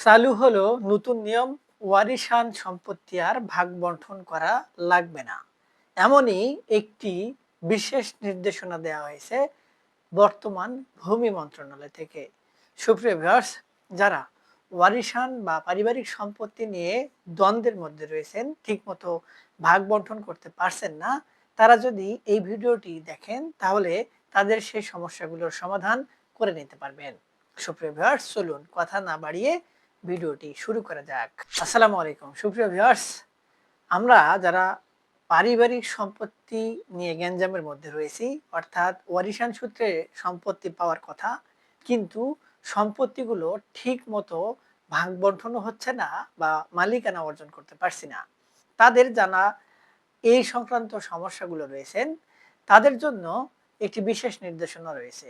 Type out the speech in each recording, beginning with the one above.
চালু হলো নতুন নিয়ম, ওয়ারিশান সম্পত্তি আর ভাগ বন্টন করা লাগবে না। এমনই একটি বিশেষ নির্দেশনা দেওয়া হয়েছে বর্তমান ভূমি মন্ত্রণালয় থেকে। সুপ্রিয় ভিউয়ার্স, যারা ওয়ারিশান বা পারিবারিক সম্পত্তি নিয়ে দ্বন্দ্বের মধ্যে রয়েছেন, ঠিকমতো ভাগ বন্টন করতে পারছেন না, তারা যদি এই ভিডিওটি দেখেন তাহলে তাদের সেই সমস্যাগুলোর সমাধান করে নিতে পারবেন। সুপ্রিয় ভিউয়ার্স, চলুন কথা না বাড়িয়ে ভিডিওটি শুরু করা যাক। আসসালামু আলাইকুম সুপ্রিয় ভিউয়ার্স, আমরা যারা পারিবারিক সম্পত্তি নিয়ে গ্যাঞ্জামের মধ্যে রয়েছি, অর্থাৎ ওয়ারিশান সূত্রে সম্পত্তি পাওয়ার কথা, কিন্তু সম্পত্তিগুলো ঠিক মতো ভাগ বন্টনও হচ্ছে না বা মালিকানা অর্জন করতে পারছি না, তাদের জানা এই সংক্রান্ত সমস্যাগুলো রয়েছেন, তাদের জন্য একটি বিশেষ নির্দেশনা রয়েছে।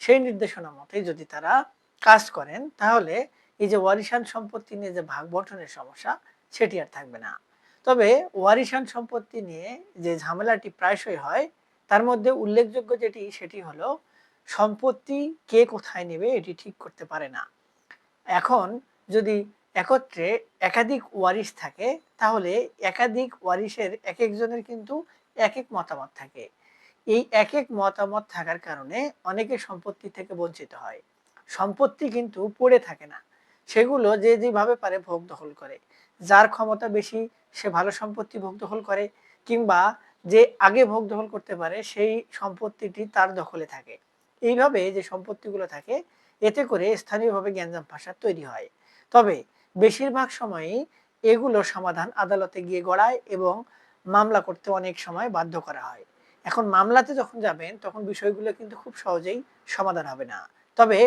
সেই নির্দেশনা মতে যদি তারা কাজ করেন তাহলে এই যে ওয়ারিশান সম্পত্তি নিয়ে যে ভাগ বন্টনের সমস্যা, সেটি আর থাকবে না। তবে ওয়ারিশান সম্পত্তি নিয়ে যে ঝামেলাটি প্রায়শই হয়, তার মধ্যে উল্লেখযোগ্য যেটি সেটি হলো সম্পত্তি কে কোথায় নেবে এটি ঠিক করতে পারে না। এখন যদি একত্রে একাধিক ওয়ারিশ থাকে, তাহলে একাধিক ওয়ারিশের এক একজনের কিন্তু এক এক মতামত থাকে। এই এক এক মতামত থাকার কারণে অনেকে সম্পত্তি থেকে বঞ্চিত হয়। সম্পত্তি কিন্তু পড়ে থাকে না, সেগুলো যে যেভাবে পারে ভোগ দখল করে। যার ক্ষমতা বেশি সে ভালো সম্পত্তি ভোগ দখল করে, কিংবা যে আগে ভোগ দখল করতে পারে সেই সম্পত্তিটি তার দখলে থাকে। এইভাবে যে সম্পত্তিগুলো থাকে, এতে করে স্থানীয়ভাবে গ্যাঞ্জাম ফাসাদ তৈরি হয়। তবে বেশিরভাগ সময়ই এগুলোর সমাধান আদালতে গিয়ে গড়ায় এবং মামলা করতে অনেক সময় বাধ্য করা হয়। এখন মামলাতে যখন যাবেন তখন বিষয়গুলো কিন্তু খুব সহজেই সমাধান হবে না। তবে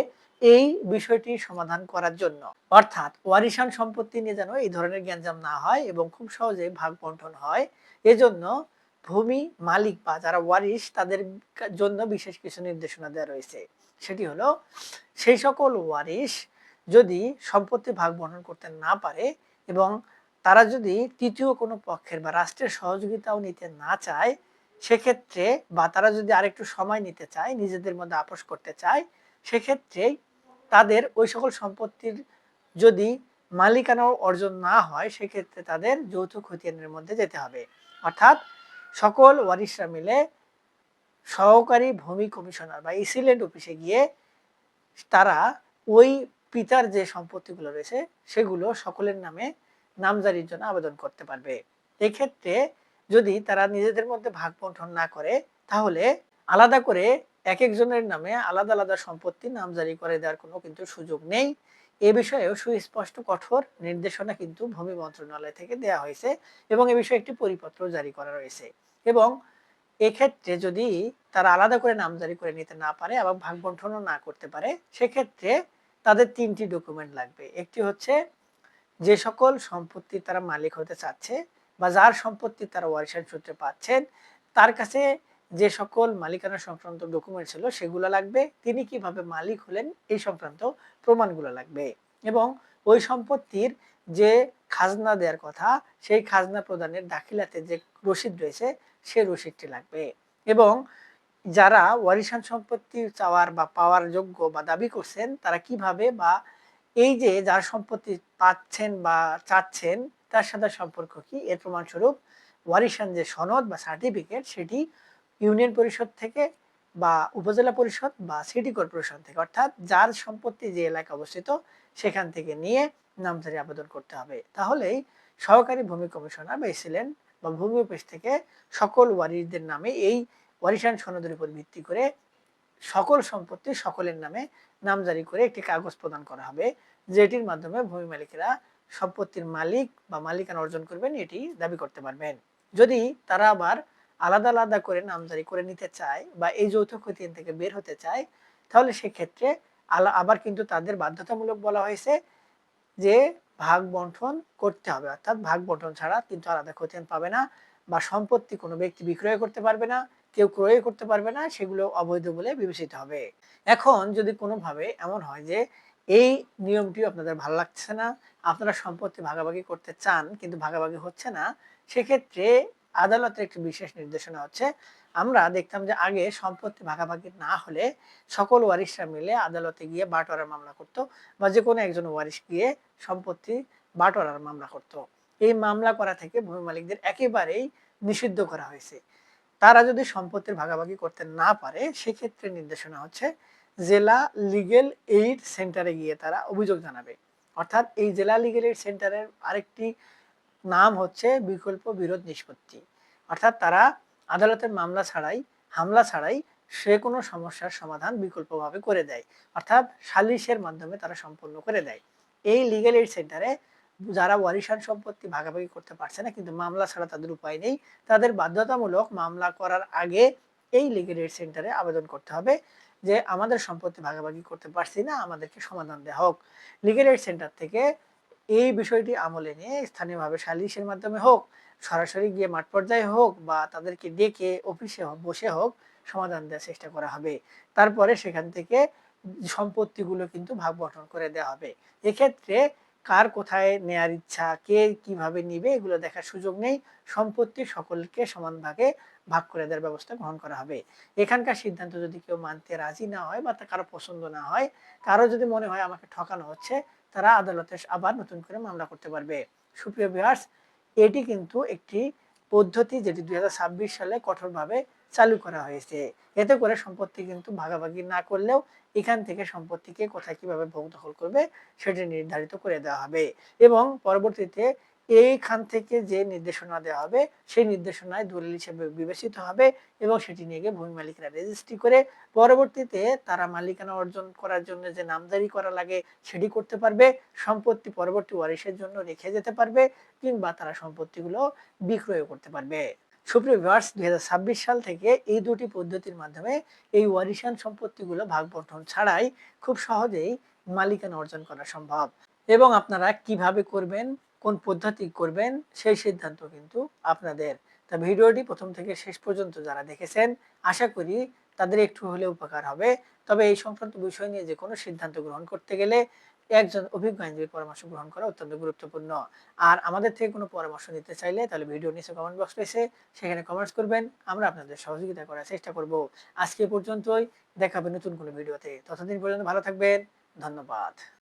এই বিষয়টি সমাধান করার জন্য, অর্থাৎ ওয়ারিশান সম্পত্তি নিয়ে যেন এই ধরনের গ্যাঞ্জাম না হয় এবং খুব সহজে ভাগ বন্টন হয়, এজন্য ভূমি মালিক বা যারা ওয়ারিশ তাদের জন্য বিশেষ কিছু নির্দেশনা দেওয়া রয়েছে। সেটি হলো, সেই সকল ওয়ারিশ যদি সম্পত্তি ভাগ বন্টন করতে না পারে এবং তারা যদি তৃতীয় কোনো পক্ষের বা রাষ্ট্রের সহযোগিতাও নিতে না চায়, সেক্ষেত্রে বা তারা যদি আরেকটু সময় নিতে চায়, নিজেদের মধ্যে আপোষ করতে চায়, সেক্ষেত্রে তাদের ওই সকল সম্পত্তির যদি মালিকানা অর্জন না হয়, সেক্ষেত্রে তাদের যৌথ খতিয়ানের মধ্যে যেতে হবে। অর্থাৎ সকল ওয়ারিশরা মিলে সহকারী ভূমি কমিশনার বা ইসিল্যান্ড অফিসে গিয়ে তারা ওই পিতার যে সম্পত্তিগুলো রয়েছে সেগুলো সকলের নামে নামজারির জন্য আবেদন করতে পারবে। এক্ষেত্রে যদি তারা নিজেদের মধ্যে ভাগ বন্টন না করে, তাহলে আলাদা করে এক একজনের নামে আলাদা আলাদা সম্পত্তি নামজারি করে দেওয়ার কোনো কিন্তু সুযোগ নেই। এ বিষয়েও সুস্পষ্ট কঠোর নির্দেশনা কিন্তু ভূমি মন্ত্রণালয় থেকে দেওয়া হয়েছে এবং এ বিষয়ে একটি পরিপত্র জারি করা রয়েছে। এবং এক্ষেত্রে যদি তারা আলাদা করে নামজারি করে নিতে না পারে এবং ভাগ বন্টনও না করতে পারে, সেক্ষেত্রে তাদের ৩টি ডকুমেন্ট লাগবে। একটি হচ্ছে যে সকল সম্পত্তির তারা মালিক হতে চাচ্ছে বা যার সম্পত্তি তারা ওয়ারিশান সূত্রে পাচ্ছেন, তার কাছে যে সকল মালিকানা সংক্রান্ত ডকুমেন্ট ছিল সেগুলো লাগবে। তিনি কিভাবে মালিক হলেন এই সংক্রান্ত প্রমাণগুলো লাগবে। এবং ওই সম্পত্তির যে খাজনা দেওয়ার কথা, সেই খাজনা প্রদানের দাখিলাতে যে রসিদ রয়েছে সেই রসিদটি লাগবে। এবং যারা ওয়ারিশান সম্পত্তি চাওয়ার বা পাওয়ার যোগ্য বা দাবি করছেন, তারা কিভাবে বা এই যে যার সম্পত্তি পাচ্ছেন বা চাচ্ছেন তার সাথে সম্পর্ক কি, এর প্রমাণস্বরূপ ওয়ারিশান যে সনদ বা সার্টিফিকেট, সেটি ইউনিয়ন পরিষদ থেকে বা উপজেলা পরিষদ বা সিটি কর্পোরেশন থেকে, অর্থাৎ যার সম্পত্তি যে এলাকায় অবস্থিত সেখান থেকে নিয়ে নামজারি আবেদন করতে হবে। তাহলেই সহকারী ভূমি কমিশনার বা এসিলেন বা ভূমি অফিস থেকে সকল ওয়ারিশদের নামে এই ওয়ারিশান সনদের উপর ভিত্তি করে সকল সম্পত্তি সকলের নামে নামজারি করে একটি কাগজ প্রদান করা হবে, যেটির মাধ্যমে ভূমি মালিকেরা সম্পত্তির মালিক বা মালিকানা অর্জন করবেন এটি দাবি করতে পারবেন। যদি তারা আবার আলাদা আলাদা করে নামজারি করে নিতে চায় বা এই যৌথ খতিয়ান থেকে বের হতে চায়, তাহলে সেক্ষেত্রে আবার কিন্তু তাদের বাধ্যতামূলক বলা হয়েছে যে ভাগ বন্টন করতে হবে, অর্থাৎ ভাগ বন্টন ছাড়া কিন্তু আলাদা খতিয়ান পাবে না বা সম্পত্তি কোনো ব্যক্তি বিক্রয় করতে পারবে না, কেউ ক্রয় করতে পারবে না, সেগুলো অবৈধ বলে বিবেচিত হবে। এখন যদি কোনোভাবে এমন হয় যে এই নিয়মটি আপনাদের ভালো লাগছে না, আপনারা সম্পত্তি ভাগাভাগি করতে চান কিন্তু ভাগাভাগি হচ্ছে না, সেক্ষেত্রে আদালতের একটি বিশেষ নির্দেশনা হচ্ছে, আমরা দেখতাম যে আগে সম্পত্তি ভাগাভাগি না হলে সকল ওয়ারিশরা মিলে আদালতে গিয়ে বাটোয়ারার মামলা করত, বা যে কোনো একজন ওয়ারিশ গিয়ে সম্পত্তি বাটোয়ারার মামলা করত। এই মামলা করা থেকে ভূমি মালিকদের একেবারেই নিষিদ্ধ করা হয়েছে। তারা যদি সম্পত্তির ভাগাভাগি করতে না পারে সেক্ষেত্রে নির্দেশনা হচ্ছে জেলা লিগেল এইড সেন্টারে গিয়ে তারা অভিযোগ জানাবে। অর্থাৎ এই জেলা লিগেল এইড সেন্টারের আরেকটি নাম হচ্ছে বিকল্প বিরোধ নিষ্পত্তি। অর্থাৎ তারা আদালতের মামলা ছাড়াই, হামলা ছাড়াই সে কোনো সমস্যার সমাধান বিকল্পভাবে করে দেয়, অর্থাৎ সালিশের মাধ্যমে তারা সম্পন্ন করে দেয়। এই লিগ্যাল এইড সেন্টারে যারা ওয়ারিশান সম্পত্তি ভাগাভাগি করতে পারছে না কিন্তু মামলা ছাড়া তাদের উপায় নেই, তাদের বাধ্যতামূলক মামলা করার আগে এই লিগ্যাল এইড সেন্টারে আবেদন করতে হবে যে আমাদের সম্পত্তি ভাগাভাগি করতে পারছি না, আমাদেরকে সমাধান দেওয়া হোক। লিগ্যাল এইড সেন্টার থেকে এই বিষয়টি আমলে নিয়ে স্থানীয়ভাবে সালিশের মাধ্যমে হোক, সরাসরি গিয়ে মাঠ পর্যায়ে হোক, বা তাদেরকে ডেকে অফিসে বসে হোক সমাধান দেওয়ার চেষ্টা করা হবে। তারপরে সেখান থেকে সম্পত্তিগুলো কিন্তু ভাগ বন্টন করে দেওয়া হবে। এক্ষেত্রে কার কোথায় নেয়ার ইচ্ছা, কে কিভাবে নিবে এগুলো দেখার সুযোগ নেই। সম্পত্তি সকলকে সমান ভাগে ভাগ করে দেওয়ার ব্যবস্থা গ্রহণ করা হবে। এখানকার সিদ্ধান্ত যদি কেউ মানতে রাজি না হয় বা কারো পছন্দ না হয়, কারো যদি মনে হয় আমাকে ঠকানো হচ্ছে, তারা আদালতে আবার নতুন করে মামলা করতে পারবে। সুপ্রিয় ভিউয়ার্স, এটি কিন্তু একটি পদ্ধতি যেটি 2026 সালে কঠোরভাবে চালু করা হয়েছে। এতে করে সম্পত্তি কিন্তু ভাগাভাগি না করলেও এখান থেকে সম্পত্তিকে কোথায় কিভাবে ভোগ দখল করবে সেটি নির্ধারিত করে দেওয়া হবে, এবং পরবর্তীতে এইখান থেকে যে নির্দেশনা দেওয়া হবে সেই নির্দেশনায় দলিল হিসেবে বিবেচিত হবে, এবং সেটি নিয়ে গিয়ে ভূমি মালিকরা রেজিস্ট্রি করে পরবর্তীতে তারা মালিকানা অর্জন করার জন্য যে নামজারি করা লাগে সেটি করতে পারবে, সম্পত্তি পরবর্তী ওয়ারিশের জন্য রেখে যেতে পারবে, কিংবা তারা সম্পত্তিগুলো বিক্রয় করতে পারবে। সুপ্রিয় ভিউয়ার্স, 2026 সাল থেকে এই দুটি পদ্ধতির মাধ্যমে এই ওয়ারিশান সম্পত্তিগুলো ভাগ বন্টন ছাড়াই খুব সহজেই মালিকানা অর্জন করা সম্ভব। এবং আপনারা কিভাবে করবেন, কোন পদ্ধতি করবেন সেই সিদ্ধান্ত কিন্তু আপনাদের। তা ভিডিওটি প্রথম থেকে শেষ পর্যন্ত যারা দেখেছেন আশা করি তাদের একটু হলেও উপকার হবে। তবে এই সংক্রান্ত বিষয় নিয়ে যে কোনো সিদ্ধান্ত গ্রহণ করতে গেলে একজন অভিজ্ঞ আইনজীবীর পরামর্শ গ্রহণ করা অত্যন্ত গুরুত্বপূর্ণ। আর আমাদের থেকে কোনো পরামর্শ নিতে চাইলে তাহলে ভিডিও নিচে কমেন্ট বক্স রয়েছে, সেখানে কমেন্টস করবেন, আমরা আপনাদের সহযোগিতা করার চেষ্টা করব। আজকে পর্যন্তই, দেখা হবে নতুন কোনো ভিডিওতে। ততদিন পর্যন্ত ভালো থাকবেন। ধন্যবাদ।